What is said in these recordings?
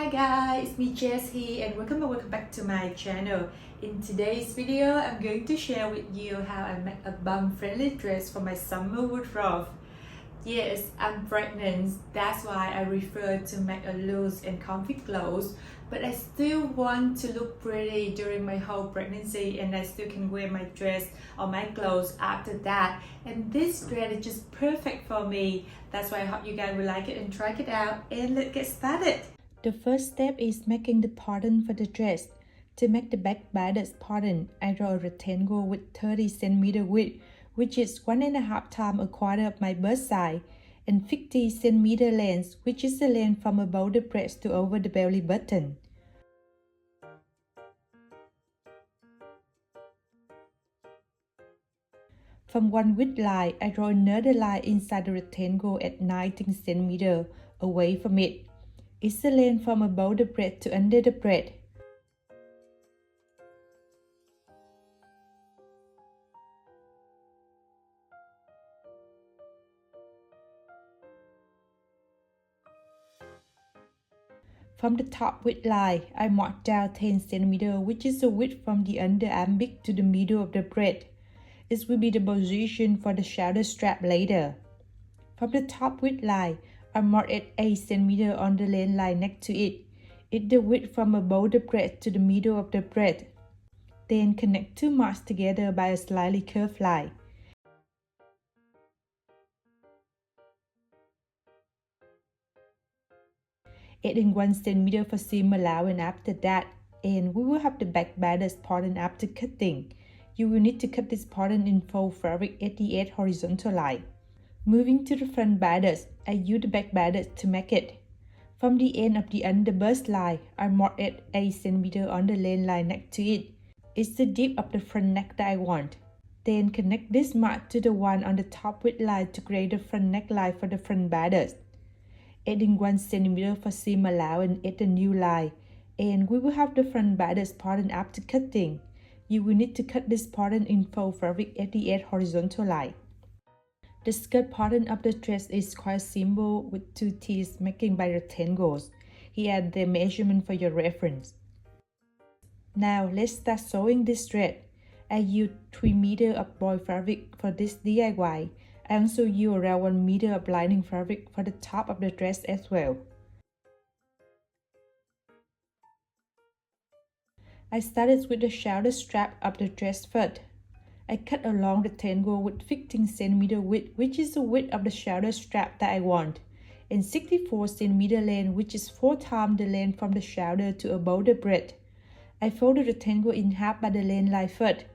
Hi guys, it's me Jess here and welcome back to my channel. In today's video, I'm going to share with you how I make a bum-friendly dress for my summer wardrobe. Yes, I'm pregnant, that's why I prefer to make a loose and comfy clothes, but I still want to look pretty during my whole pregnancy and I still can wear my dress or my clothes after that. And this dress is just perfect for me. That's why I hope you guys will like it and try it out, and let's get started. The first step is making the pattern for the dress. To make the back bodice pattern, I draw a rectangle with 30 cm width, which is 1.5 times a quarter of my bust size, and 50 cm length, which is the length from above the breast to over the belly button. From one width line, I draw another line inside the rectangle at 19 cm away from it. It's the length from above the breast to under the breast. From the top width line, I mark down 10 cm, which is the width from the under armpit to the middle of the breast. It will be the position for the shoulder strap later. From the top width line, I mark at 8 cm on the length line next to it. It's the width from above the breast to the middle of the breast. Then connect two marks together by a slightly curved line. Adding 1 cm for seam allowance after that, and we will have the back bodice pattern after cutting. You will need to cut this pattern in fold fabric at the edge horizontal line. Moving to the front bodice, I use the back bodice to make it. From the end of the under bust line, I mark at 8 cm on the length line next to it. It's the dip of the front neck that I want. Then connect this mark to the one on the top width line to create the front neckline for the front bodice. Adding 1 cm for seam allowance at the new line, and we will have the front bodice pattern after cutting. You will need to cut this pattern in fold fabric at the edge horizontal line. The skirt pattern of the dress is quite simple with two tees making by rectangles. Here are the measurement for your reference. Now let's start sewing this dress. I use 3 meters of boil fabric for this DIY. I also use around 1 meter of lining fabric for the top of the dress as well. I started with the shoulder strap of the dress first. I cut a long rectangle with 15 cm width, which is the width of the shoulder strap that I want, and 64 cm length, which is 4 times the length from the shoulder to above the breast. I fold the rectangle in half by the length line first.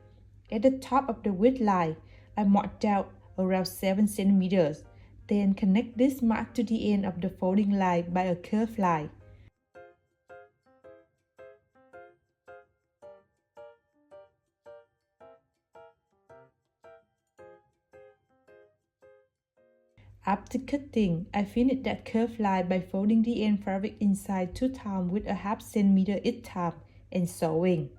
At the top of the width line, I marked out around 7 cm. Then connect this mark to the end of the folding line by a curved line. After cutting, I finish that curved line by folding the end fabric inside 2 times with a half centimeter each time and sewing.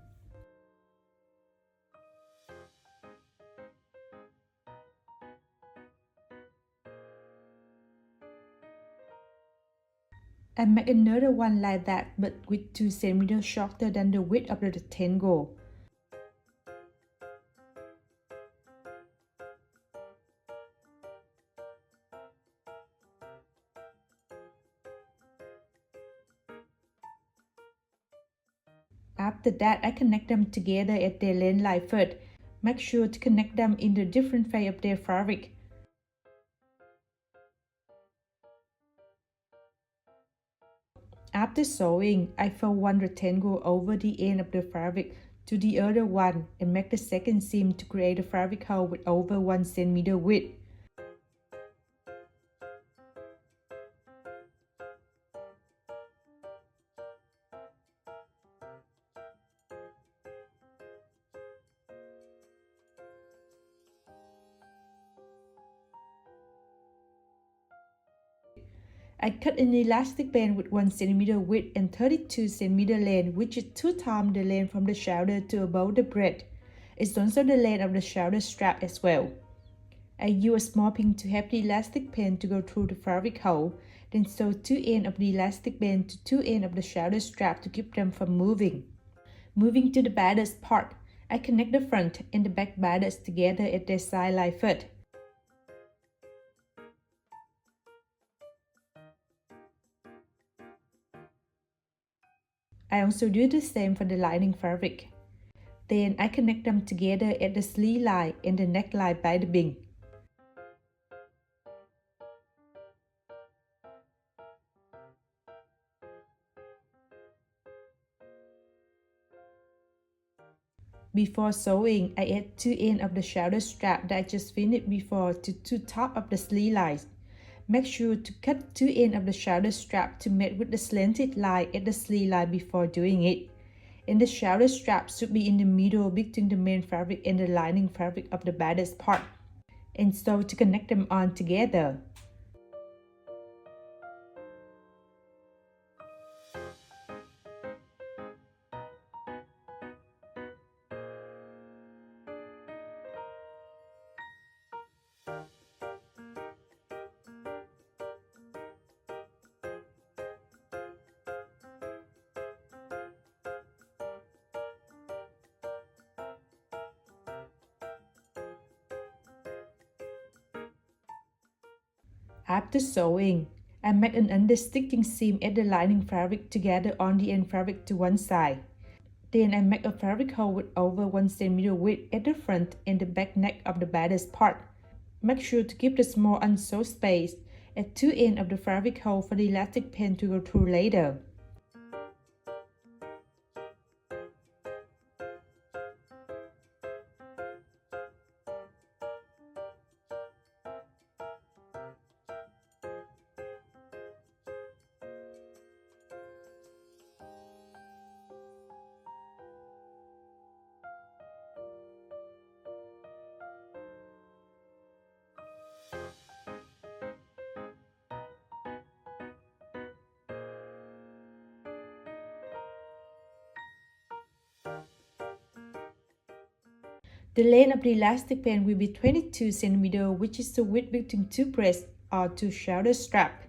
I make another one like that but with 2 cm shorter than the width of the rectangle. After that, I connect them together at their length line first. Make sure to connect them in the different phase of their fabric. After sewing, I fold one rectangle over the end of the fabric to the other one and make the second seam to create a fabric hole with over 1 cm width. I cut an elastic band with 1 cm width and 32 cm length, which is 2 times the length from the shoulder to above the breast. It's also the length of the shoulder strap as well. I use a small pin to help the elastic band to go through the fabric hole, then sew two ends of the elastic band to two ends of the shoulder strap to keep them from moving. Moving to the bodice part, I connect the front and the back bodice together at their side like first. I also do the same for the lining fabric. Then I connect them together at the sleeve line and the neckline by the bing. Before sewing, I add two ends of the shoulder strap that I just finished before to two top of the sleeve lines. Make sure to cut two ends of the shoulder strap to match with the slanted line at the sleeve line before doing it. And the shoulder strap should be in the middle between the main fabric and the lining fabric of the bodice part, and sew to connect them on together. After sewing, I make an understitching seam at the lining fabric to gather on the end fabric to one side. Then I make a fabric hole with over 1 cm width at the front and the back neck of the bodice part. Make sure to keep the small unsewed space at two ends of the fabric hole for the elastic band to go through later. The length of the elastic band will be 22 cm, which is the width between two breasts or two shoulder straps.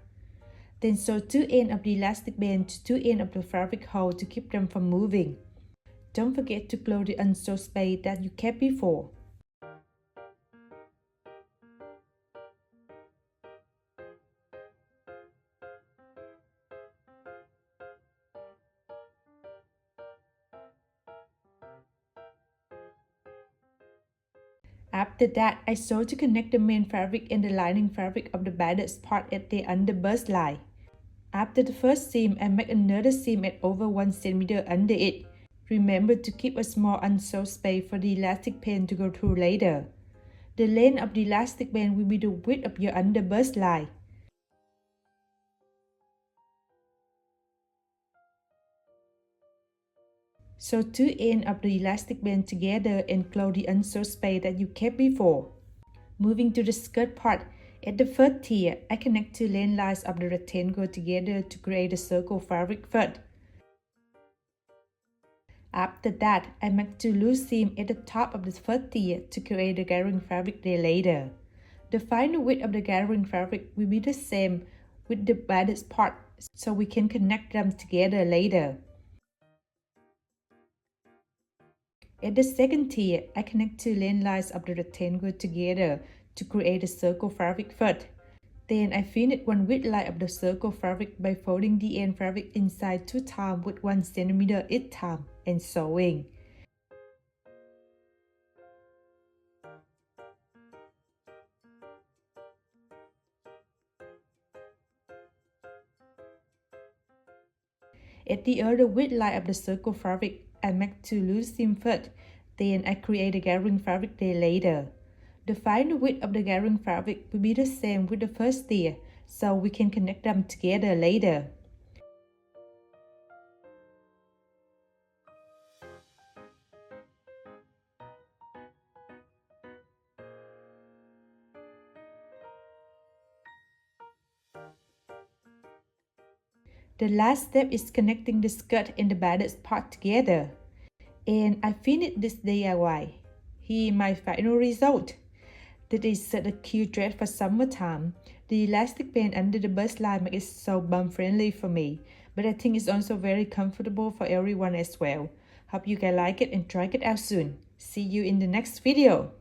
Then sew two ends of the elastic band to two ends of the fabric hole to keep them from moving. Don't forget to close the unsewed space that you kept before. After that, I sew to connect the main fabric and the lining fabric of the bodice part at the under bust line. After the first seam, I make another seam at over 1 cm under it. Remember to keep a small unsewed space for the elastic band to go through later. The length of the elastic band will be the width of your under bust line. Sew two ends of the elastic band together and close the unsewed space that you kept before. Moving to the skirt part, at the first tier, I connect two length lines of the rectangle together to create a circle fabric first. After that, I make two loose seams at the top of the first tier to create the gathering fabric there later. The final width of the gathering fabric will be the same with the bodice part, so we can connect them together later. At the second tier, I connect two length lines of the rectangle together to create a circle fabric first. Then I finish one width line of the circle fabric by folding the end fabric inside 2 times with 1 cm each time and sewing. At the other width line of the circle fabric, I make two loose seams first, then I create a gathering fabric there later. The final width of the gathering fabric will be the same with the first tier, so we can connect them together later. The last step is connecting the skirt and the bodice part together. And I finished this DIY. Here my final result. This is such a cute dress for summertime. The elastic band under the bust line makes it so bum friendly for me, but I think it's also very comfortable for everyone as well. Hope you guys like it and try it out soon. See you in the next video.